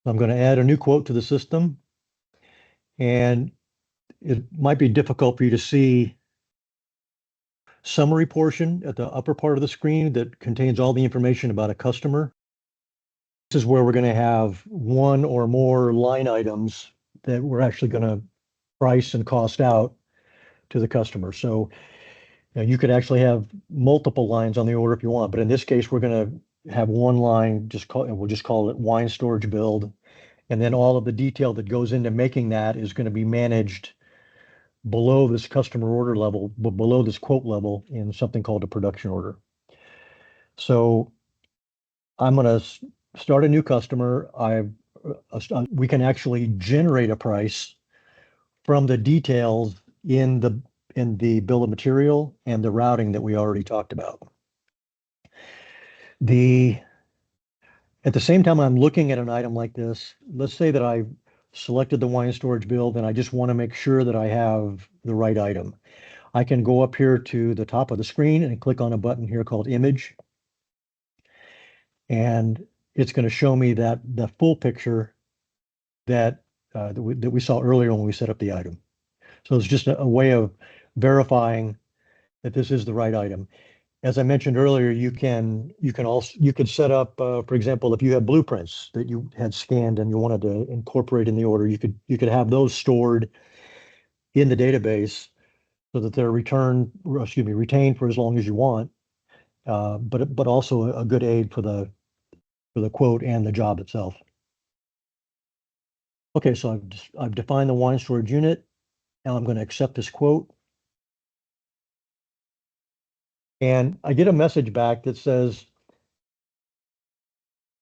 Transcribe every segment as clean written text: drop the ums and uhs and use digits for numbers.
I'm going to add a new quote to the system, and it might be difficult for you to see summary portion at the upper part of the screen that contains all the information about a customer. This is where we're going to have one or more line items that we're actually going to price and cost out to the customer. So you could actually have multiple lines on the order if you want, but in this case, we're going to have one line, we'll just call it wine storage build. And then all of the detail that goes into making that is going to be managed below this customer order level, below this quote level in something called a production order. So I'm going to start a new customer. We can actually generate a price from the details in the bill of material and the routing that we already talked about. At the same time I'm looking at an item like this, let's say that I've selected the wine storage build and I just want to make sure that I have the right item. I can go up here to the top of the screen and click on a button here called Image. And it's going to show me that the full picture that we saw earlier when we set up the item. So it's just a way of verifying that this is the right item. As I mentioned earlier, you could set up, for example, if you have blueprints that you had scanned and you wanted to incorporate in the order, you could have those stored in the database so that they're retained for as long as you want, but also a good aid for the quote and the job itself. Okay, so I've defined the wine storage unit. Now I'm going to accept this quote. And I get a message back that says,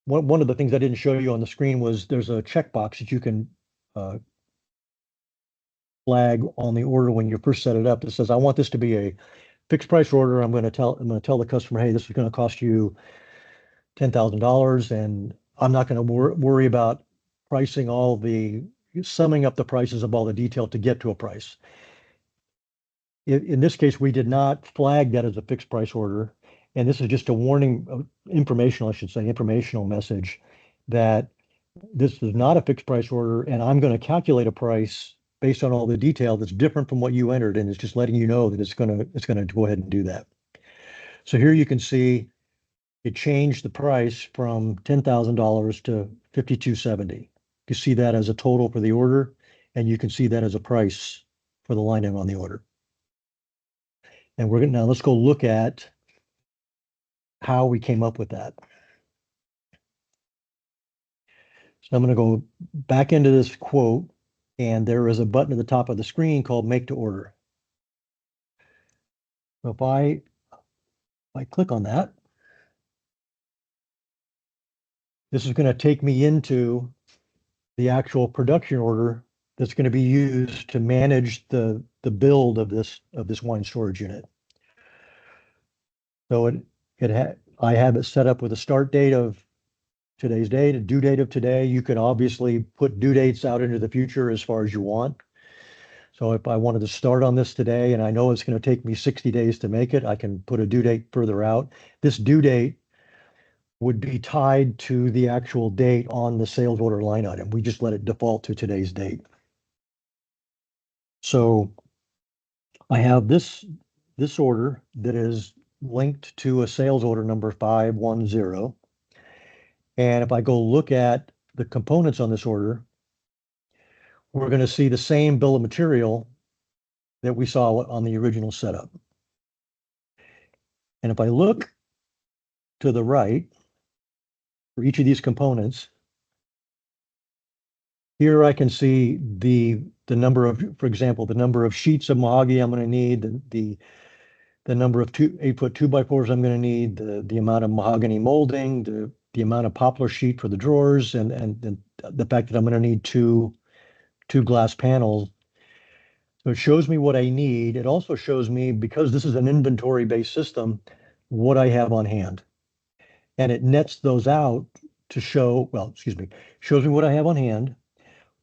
one of the things I didn't show you on the screen was there's a checkbox that you can flag on the order when you first set it up that says, I want this to be a fixed price order. I'm going to tell the customer, hey, this is going to cost you $10,000, and I'm not going to worry about summing up the prices of all the detail to get to a price. In this case, we did not flag that as a fixed price order. And this is just a warning, informational message that this is not a fixed price order, and I'm going to calculate a price based on all the detail that's different from what you entered, and it's just letting you know that it's going to go ahead and do that. So here you can see it changed the price from $10,000 to $5,270. You see that as a total for the order, and you can see that as a price for the line item on the order. And now let's go look at how we came up with that. So I'm going to go back into this quote, and there is a button at the top of the screen called Make to Order. So if I click on that, this is going to take me into the actual production order that's going to be used to manage the build of this wine storage unit. So I have it set up with a start date of today's date, a due date of today. You can obviously put due dates out into the future as far as you want. So if I wanted to start on this today and I know it's going to take me 60 days to make it, I can put a due date further out. This due date would be tied to the actual date on the sales order line item. We just let it default to today's date. So I have this order that is linked to a sales order number 510. And if I go look at the components on this order, we're going to see the same bill of material that we saw on the original setup. And if I look to the right for each of these components, here I can see the number of, for example, the number of sheets of mahogany I'm going to need, the number of 8-foot 2x4s I'm going to need, the amount of mahogany molding, the amount of poplar sheet for the drawers, and the fact that I'm going to need two glass panels. So it shows me what I need. It also shows me, because this is an inventory-based system, what I have on hand. And it nets those out to shows me what I have on hand.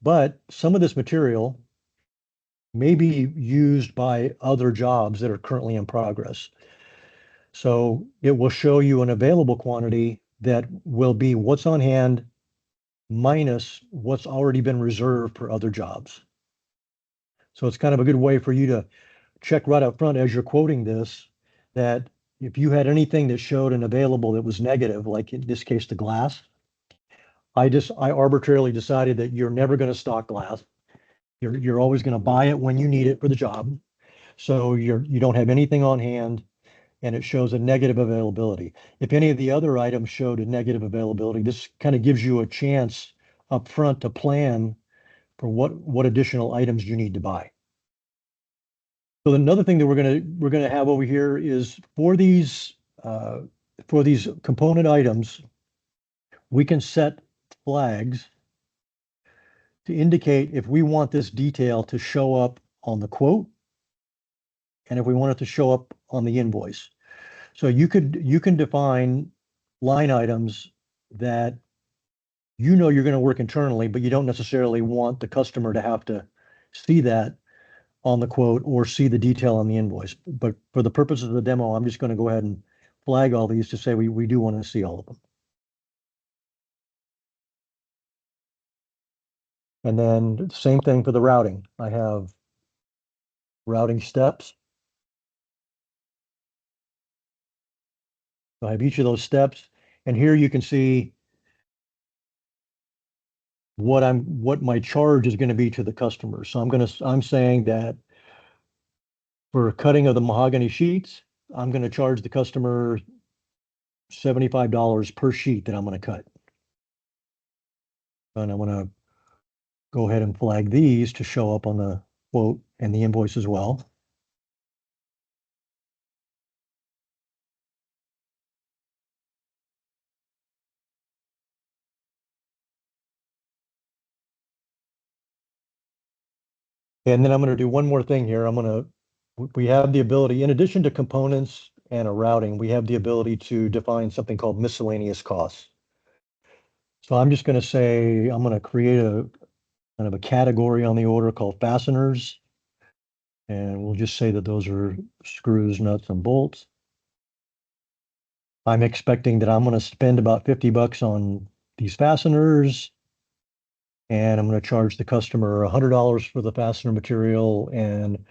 But some of this material may be used by other jobs that are currently in progress. So it will show you an available quantity that will be what's on hand minus what's already been reserved for other jobs. So it's kind of a good way for you to check right up front as you're quoting this, that if you had anything that showed an available that was negative, like in this case, the glass, I arbitrarily decided that you're never going to stock glass. You're always going to buy it when you need it for the job. So you don't have anything on hand and it shows a negative availability. If any of the other items showed a negative availability, this kind of gives you a chance up front to plan for what additional items you need to buy. So another thing that we're gonna have over here is for these component items, we can set flags to indicate if we want this detail to show up on the quote and if we want it to show up on the invoice. So you can define line items that you know you're going to work internally, but you don't necessarily want the customer to have to see that on the quote or see the detail on the invoice. But for the purposes of the demo, I'm just going to go ahead and flag all these to say we do want to see all of them. And then same thing for the routing. I have routing steps. So I have each of those steps. And here you can see what my charge is going to be to the customer. So I'm saying that for cutting of the mahogany sheets, I'm going to charge the customer $75 per sheet that I'm going to cut. And I'm going to go ahead and flag these to show up on the quote and the invoice as well. And then I'm going to do one more thing here. We have the ability, in addition to components and a routing, we have the ability to define something called miscellaneous costs. So I'm just going to say, I'm going to create a kind of a category on the order called fasteners. And we'll just say that those are screws, nuts, and bolts. I'm expecting that I'm going to spend about 50 bucks on these fasteners. And I'm going to charge the customer $100 for the fastener material. And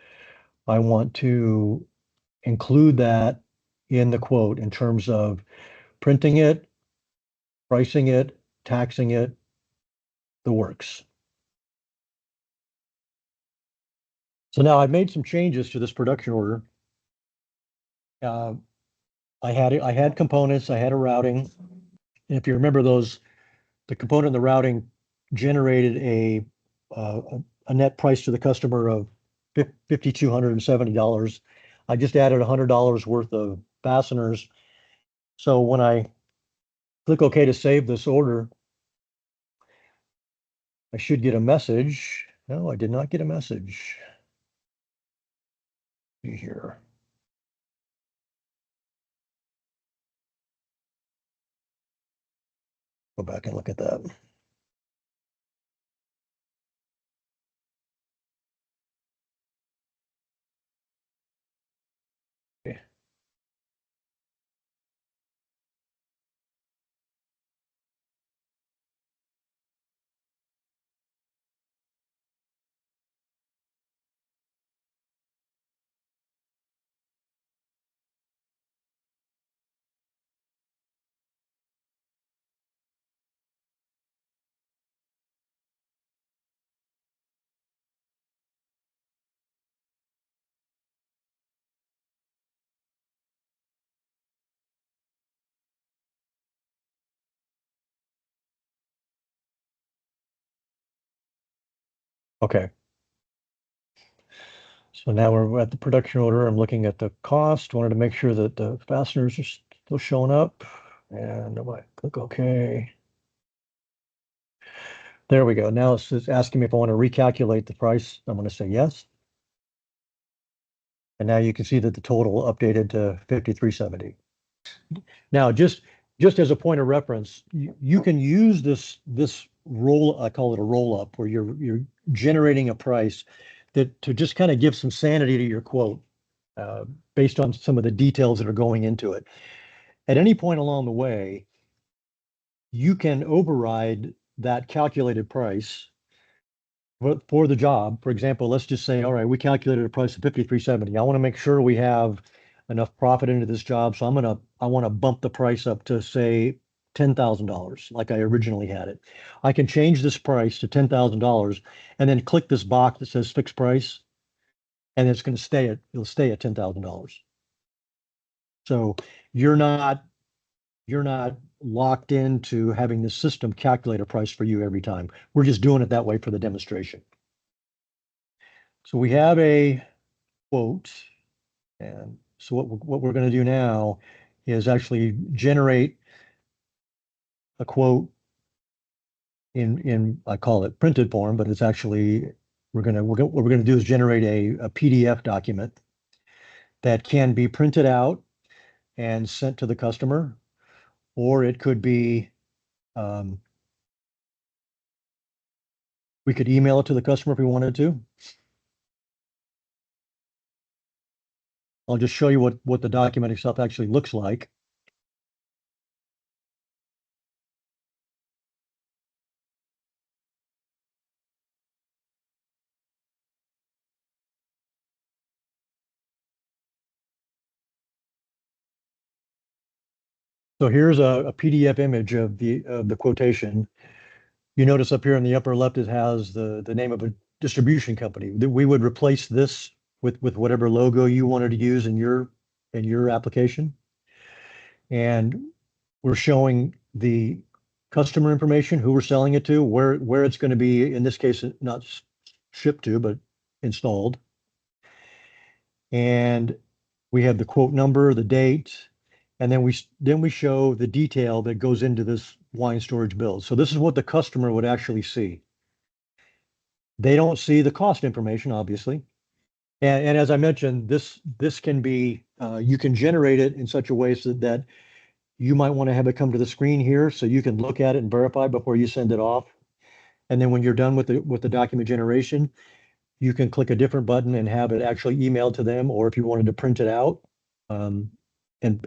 I want to include that in the quote in terms of printing it, pricing it, taxing it, the works. So now I've made some changes to this production order. I had components, I had a routing. And if you remember the component and the routing generated a net price to the customer of $5,270. I just added $100 worth of fasteners. So when I click OK to save this order, I should get a message. No, I did not get a message. See here. Go back and look at that. Okay. Okay. So now we're at the production order. I'm looking at the cost. Wanted to make sure that the fasteners are still showing up. And I'm going to click OK. There we go. Now it's asking me if I want to recalculate the price. I'm going to say yes. And now you can see that the total updated to 5370. Now, just as a point of reference, you can use this roll. I call it a roll up, where you're generating a price that to just kind of give some sanity to your quote based on some of the details that are going into it. At any point along the way, you can override that calculated price for the job. For example, let's just say, all right, we calculated a price of 53.70. I want to make sure we have enough profit into this job. So I want to bump the price up to say $10,000, like I originally had it. I can change this price to $10,000 and then click this box that says fixed price, and it's going to it'll stay at $10,000. So you're not you're not locked into having the system calculate a price for you every time. We're just doing it that way for the demonstration. So we have a quote, and so what we're going to do now is actually generate a quote in I call it printed form, but it's actually what we're going to do is generate a PDF document that can be printed out and sent to the customer, or it could be um, we could email it to the customer if we wanted to. I'll just show you what the document itself actually looks like. So here's a PDF image of the quotation. You notice up here in the upper left, it has the name of a distribution company. That we would replace this with whatever logo you wanted to use in your application. And we're showing the customer information, who we're selling it to, where it's going to be, in this case, not shipped to, but installed. And we have the quote number, the date, and then we show the detail that goes into this wine storage build. So this is what the customer would actually see. They don't see the cost information, obviously. And as I mentioned, this can be you can generate it in such a way so that you might want to have it come to the screen here so you can look at it and verify before you send it off. And then when you're done with the document generation, you can click a different button and have it actually emailed to them, or if you wanted to print it out um, and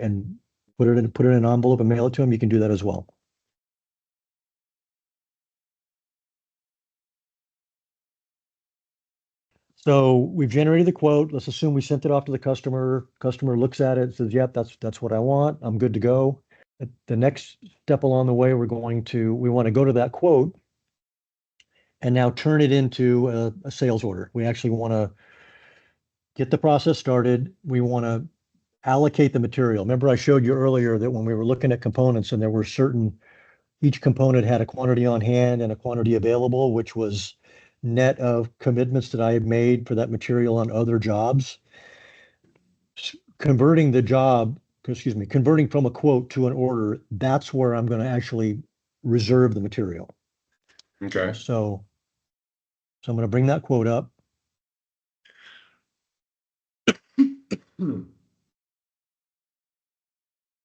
put it in an envelope and mail it to them, you can do that as well. So we've generated the quote. Let's assume we sent it off to the customer. Customer looks at it, says, "Yep, that's what I want. I'm good to go." The next step along the way, we want to go to that quote and now turn it into a sales order. We actually want to get the process started. We want to allocate the material. Remember, I showed you earlier that when we were looking at components and there were each component had a quantity on hand and a quantity available, which was net of commitments that I had made for that material on other jobs. Converting from a quote to an order, that's where I'm going to actually reserve the material. Okay. So I'm going to bring that quote up.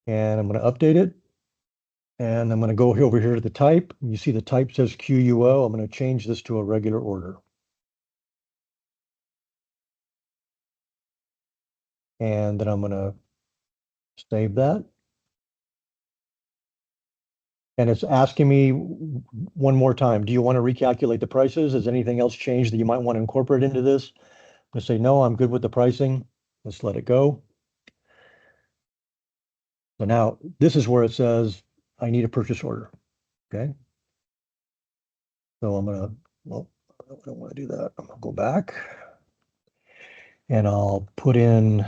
And I'm going to update it. And I'm going to go over here to the type. You see the type says QUO. I'm going to change this to a regular order. And then I'm going to save that. And it's asking me one more time, do you want to recalculate the prices? Has anything else changed that you might want to incorporate into this? I'm going to say, no, I'm good with the pricing. Let's let it go. So now this is where it says, I need a purchase order. Okay. So I'm going to, well, I don't want to do that. I'm going to go back and I'll put in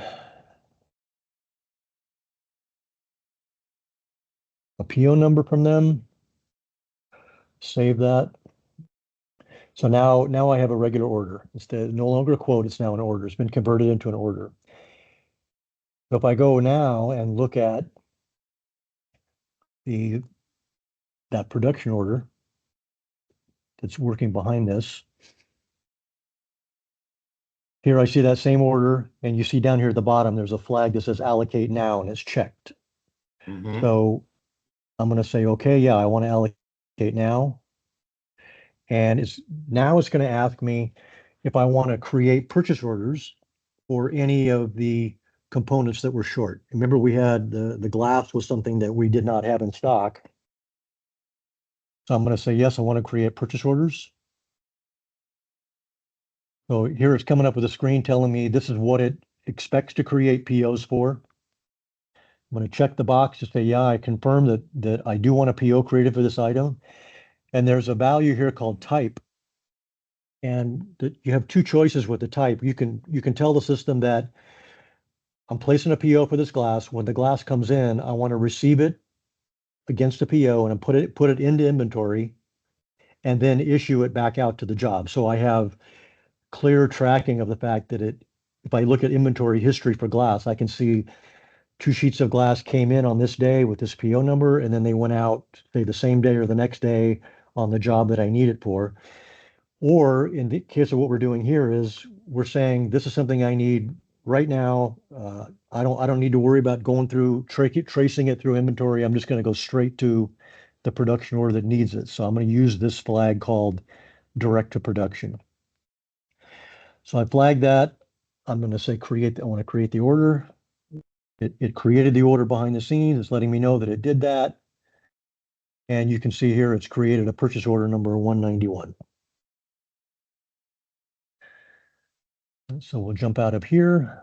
a PO number from them, save that. So now I have a regular order. Instead, no longer a quote, it's now an order. It's been converted into an order. So if I go now and look at that production order that's working behind this, here I see that same order, and you see down here at the bottom, there's a flag that says allocate now, and it's checked. Mm-hmm. So I'm going to say, okay, yeah, I want to allocate now. And it's going to ask me if I want to create purchase orders for any of the components that were short. Remember, we had the glass was something that we did not have in stock. So I'm going to say, yes, I want to create purchase orders. So here it's coming up with a screen telling me this is what it expects to create POs for. I'm going to check the box to say, yeah, I confirm that I do want a PO created for this item. And there's a value here called type. And you have two choices with the type. You can tell the system that I'm placing a PO for this glass. When the glass comes in, I want to receive it against a PO and put it into inventory and then issue it back out to the job. So I have clear tracking of the fact that if I look at inventory history for glass, I can see 2 sheets of glass came in on this day with this PO number, and then they went out, say, the same day or the next day on the job that I need it for. Or in the case of what we're doing here is we're saying this is something I need right now. I don't need to worry about going through tracing it through inventory. I'm just going to go straight to the production order that needs it. So I'm going to use this flag called direct to production. So I flagged that. I'm going to say I want to create the order. It created the order behind the scenes. It's letting me know that it did that. And you can see here it's created a purchase order number 191. So we'll jump out of here.